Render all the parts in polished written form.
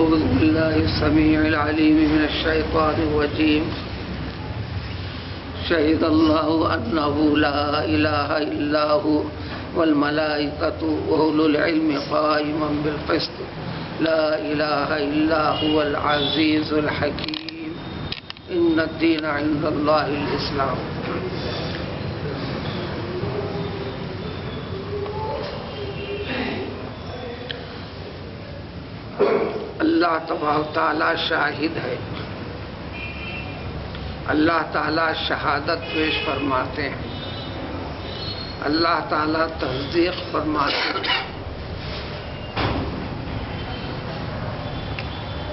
أعوذ بالله السميع العليم من الشيطان الرجيم. شهد الله أنه لا إله إلا هو والملائكة وأولو العلم قائما بالقسط لا إله إلا هو العزيز الحكيم. إن الدين عند الله الإسلام. اللہ تبارک تعالیٰ شاہد ہے. اللہ تعالیٰ شہادت پیش فرماتے ہیں. اللہ تعالیٰ تصدیق فرماتے ہیں.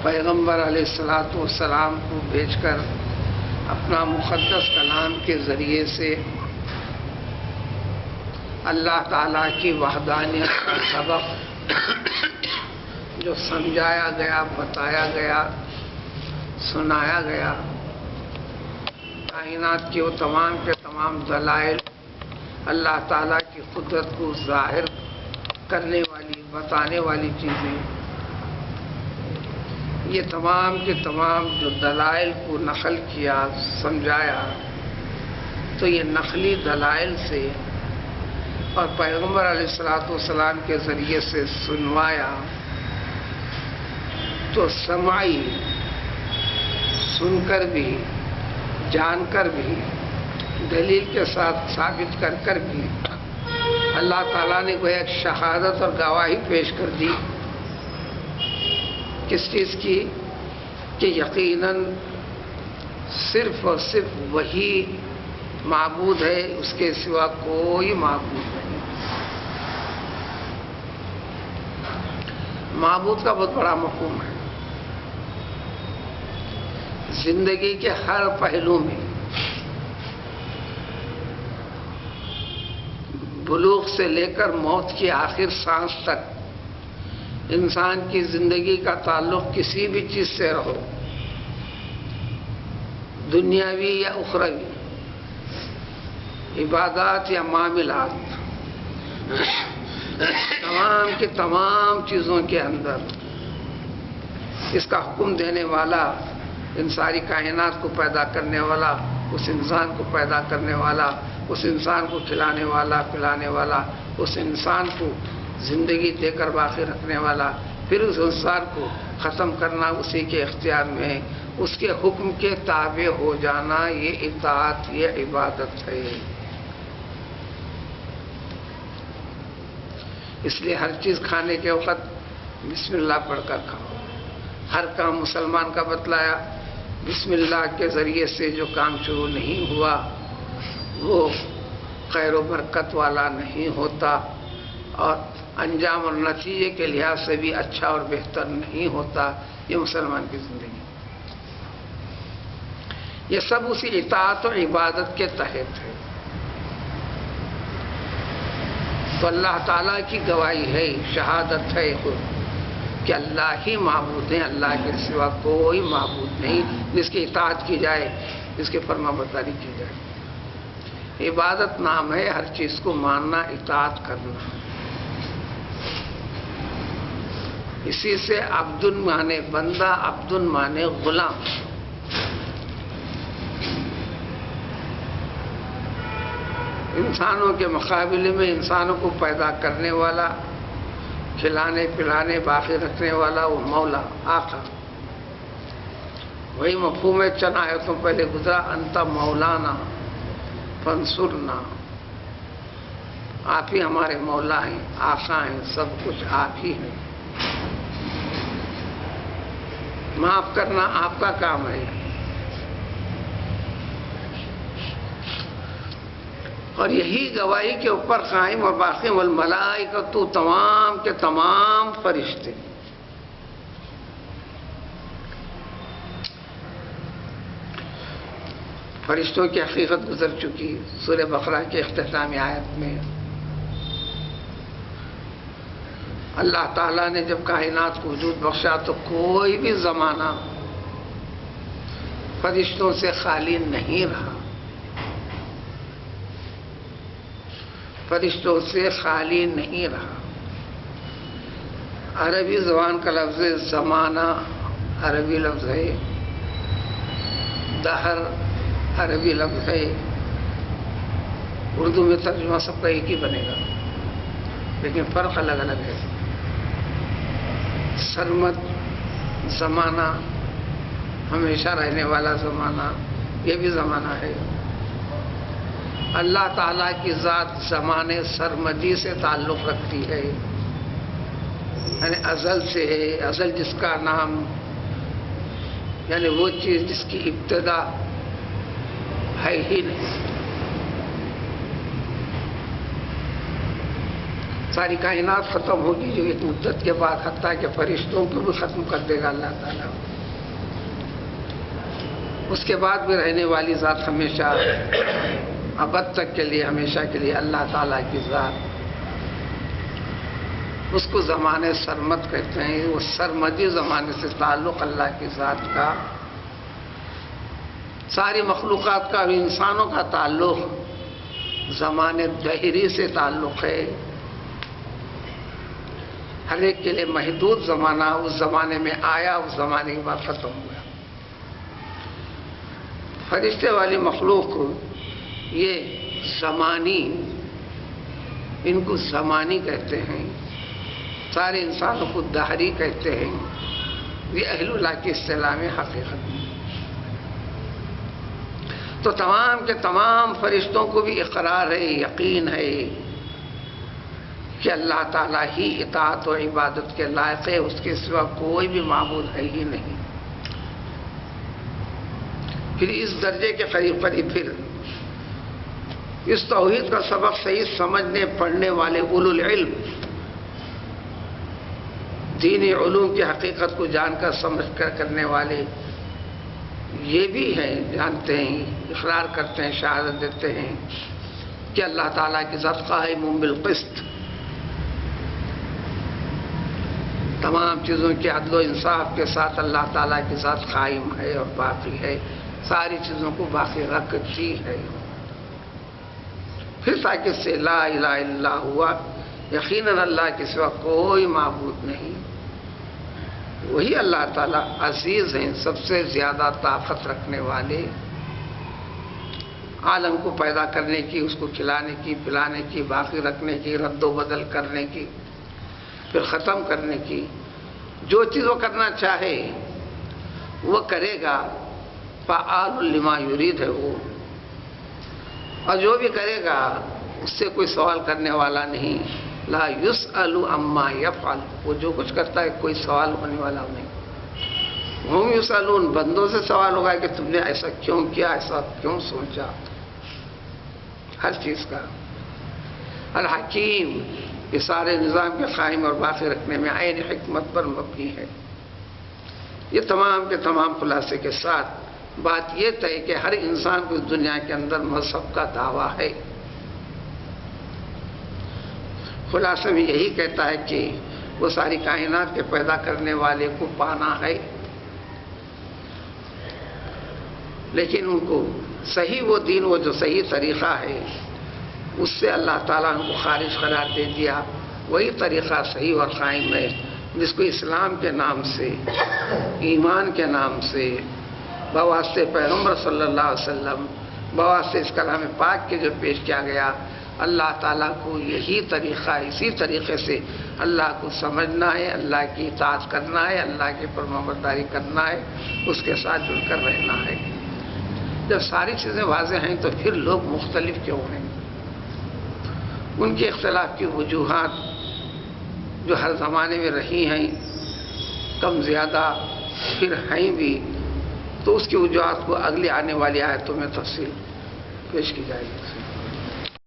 پیغمبر علیہ الصلوۃ والسلام کو بھیج کر اپنا مقدس کلام کے ذریعے سے اللہ تعالیٰ کی وحدانیت کا سبق جو سمجھایا گیا، بتایا گیا، سنایا گیا. کائنات کے وہ تمام کے تمام دلائل، اللہ تعالیٰ کی قدرت کو ظاہر کرنے والی، بتانے والی چیزیں، یہ تمام کے تمام جو دلائل کو نقل کیا، سمجھایا، تو یہ نقلی دلائل سے اور پیغمبر علیہ الصلوۃ والسلام کے ذریعے سے سنوایا، تو سماعی سن کر بھی، جان کر بھی، دلیل کے ساتھ ثابت کر کر بھی اللہ تعالیٰ نے کوئی ایک شہادت اور گواہی پیش کر دی. کس چیز کی؟ کہ یقیناً صرف اور صرف وہی معبود ہے، اس کے سوا کوئی معبود نہیں. معبود کا بہت بڑا مفہوم ہے. زندگی کے ہر پہلو میں، بلوغ سے لے کر موت کی آخر سانس تک انسان کی زندگی کا تعلق کسی بھی چیز سے رہو، دنیاوی یا اخروی، عبادات یا معاملات، تمام کی تمام چیزوں کے اندر اس کا حکم دینے والا، ان ساری کائنات کو پیدا کرنے والا، اس انسان کو پیدا کرنے والا، اس انسان کو کھلانے والا، پلانے والا، اس انسان کو زندگی دے کر باقی رکھنے والا، پھر اس انسان کو ختم کرنا اسی کے اختیار میں ہے. اس کے حکم کے تابع ہو جانا، یہ اطاعت، یہ عبادت ہے. اس لیے ہر چیز کھانے کے وقت بسم اللہ پڑھ کر کھاؤ. ہر کام مسلمان کا بتلایا، بسم اللہ کے ذریعے سے جو کام شروع نہیں ہوا وہ خیر و برکت والا نہیں ہوتا، اور انجام اور نتیجے کے لحاظ سے بھی اچھا اور بہتر نہیں ہوتا. یہ مسلمان کی زندگی، یہ سب اسی اطاعت اور عبادت کے تحت ہے. تو اللہ تعالیٰ کی گواہی ہے، شہادت ہے کہ اللہ ہی معبود ہے، اللہ کے سوا کوئی معبود نہیں جس کی اطاعت کی جائے، جس کی فرما برداری کی جائے. عبادت نام ہے ہر چیز کو ماننا، اطاعت کرنا. اسی سے عبد مانے بندہ، عبد مانے غلام. انسانوں کے مقابلے میں انسانوں کو پیدا کرنے والا، کھلانے پلانے باقی رکھنے والا وہ مولا، آقا. وہی مفہوم ہے چند آیتوں پہلے گزرا، انت مولانا فانصرنا. آپ ہی ہمارے مولا ہیں، آقا ہیں، سب کچھ آپ ہی ہیں. معاف کرنا آپ کا کام ہے. اور یہی گواہی کے اوپر قائم اور باقی والملائکۃ، تمام کے تمام فرشتے. فرشتوں کی حقیقت گزر چکی سورہ بقرہ کے اختتامی آیت میں. اللہ تعالیٰ نے جب کائنات کو وجود بخشا تو کوئی بھی زمانہ فرشتوں سے خالی نہیں رہا. فرشتوں سے خالی نہیں رہا. عربی زبان کا لفظ زمانہ عربی لفظ ہے، دہر عربی لفظ ہے، اردو میں ترجمہ سب کا ایک ہی بنے گا، لیکن فرق الگ الگ ہے۔ سرمد زمانہ ہمیشہ رہنے والا زمانہ، یہ بھی زمانہ ہے۔ اللہ تعالیٰ کی ذات زمانے سرمدی سے تعلق رکھتی ہے، یعنی ازل سے ہے، ازل جس کا نام، یعنی وہ چیز جس کی ابتدا ہے ہی نہیں۔ ساری کائنات ختم ہوگی جو ایک مدت کے بعد، حتیٰ کہ فرشتوں کو بھی ختم کر دے گا اللہ تعالیٰ۔ اس کے بعد بھی رہنے والی ذات ہمیشہ ابد تک کے لیے، ہمیشہ کے لیے اللہ تعالیٰ کی ذات، اس کو زمانے سرمد کہتے ہیں۔ وہ سرمدی زمانے سے تعلق اللہ کی ذات کا، ساری مخلوقات کا اور انسانوں کا تعلق زمانے دہری سے تعلق ہے۔ ہر ایک کے لیے محدود زمانہ، اس زمانے میں آیا، اس زمانے کے بعد ختم ہوا۔ فرشتے والی مخلوق یہ زمانی، ان کو زمانی کہتے ہیں، سارے انسانوں کو دہری کہتے ہیں۔ یہ اہل اللہ کی اصطلاح میں حقیقت ہے۔ تو تمام کے تمام فرشتوں کو بھی اقرار ہے، یقین ہے کہ اللہ تعالیٰ ہی اطاعت و عبادت کے لائق ہے، اس کے سوا کوئی بھی معبود ہے ہی نہیں۔ پھر اس درجے کے قریب پھر اس توحید کا سبق صحیح سمجھنے پڑھنے والے اولو العلم، دینی علوم کی حقیقت کو جان کر سمجھ کر کرنے والے، یہ بھی ہیں، جانتے ہیں، اقرار کرتے ہیں، شہادت دیتے ہیں کہ اللہ تعالیٰ کی ذات قائم بالقسط، تمام چیزوں کے عدل و انصاف کے ساتھ اللہ تعالیٰ کی ذات قائم ہے اور باقی ہے، ساری چیزوں کو باقی رکھتی ہے۔ پھر تاکہ اس سے لا الہ الا اللہ ہوا، یقیناً اللہ کے سوا کوئی معبود نہیں، وہی اللہ تعالیٰ عزیز ہیں، سب سے زیادہ طاقت رکھنے والے، عالم کو پیدا کرنے کی، اس کو کھلانے کی، پلانے کی، باقی رکھنے کی، رد و بدل کرنے کی، پھر ختم کرنے کی، جو چیز وہ کرنا چاہے وہ کرے گا، فعال لما یرید ہے وہ، اور جو بھی کرے گا اس سے کوئی سوال کرنے والا نہیں۔ لا یسأل عما یفعل، وہ جو کچھ کرتا ہے کوئی سوال ہونے والا نہیں۔ ہم یسألون، بندوں سے سوال ہوگا کہ تم نے ایسا کیوں کیا، ایسا کیوں سوچا، ہر چیز کا۔ الحکیم، یہ سارے نظام کے قائم اور باقی رکھنے میں عین حکمت پر مبنی ہے۔ یہ تمام کے تمام خلاصے کے ساتھ بات یہ طے کہ ہر انسان کو اس دنیا کے اندر مذہب کا دعویٰ ہے۔ خلاصے میں یہی کہتا ہے کہ وہ ساری کائنات کے پیدا کرنے والے کو پانا ہے، لیکن ان کو صحیح وہ دین، وہ جو صحیح طریقہ ہے، اس سے اللہ تعالیٰ ان کو خارج قرار دے دیا۔ وہی طریقہ صحیح اور قائم ہے جس کو اسلام کے نام سے، ایمان کے نام سے، بواسطے پیغمبر صلی اللہ علیہ وسلم، بواسطے اس کلام پاک کے جو پیش کیا گیا، اللہ تعالیٰ کو یہی طریقہ، اسی طریقے سے اللہ کو سمجھنا ہے، اللہ کی اطاعت کرنا ہے، اللہ کی فرمانبرداری کرنا ہے، اس کے ساتھ جڑ کر رہنا ہے۔ جب ساری چیزیں واضح ہیں تو پھر لوگ مختلف کیوں ہیں؟ ان کے اختلاف کی وجوہات جو ہر زمانے میں رہی ہیں، کم زیادہ پھر ہیں بھی، تو اس کی وجوہات کو اگلی آنے والی آیتوں میں تفصیل پیش کی جائے گی۔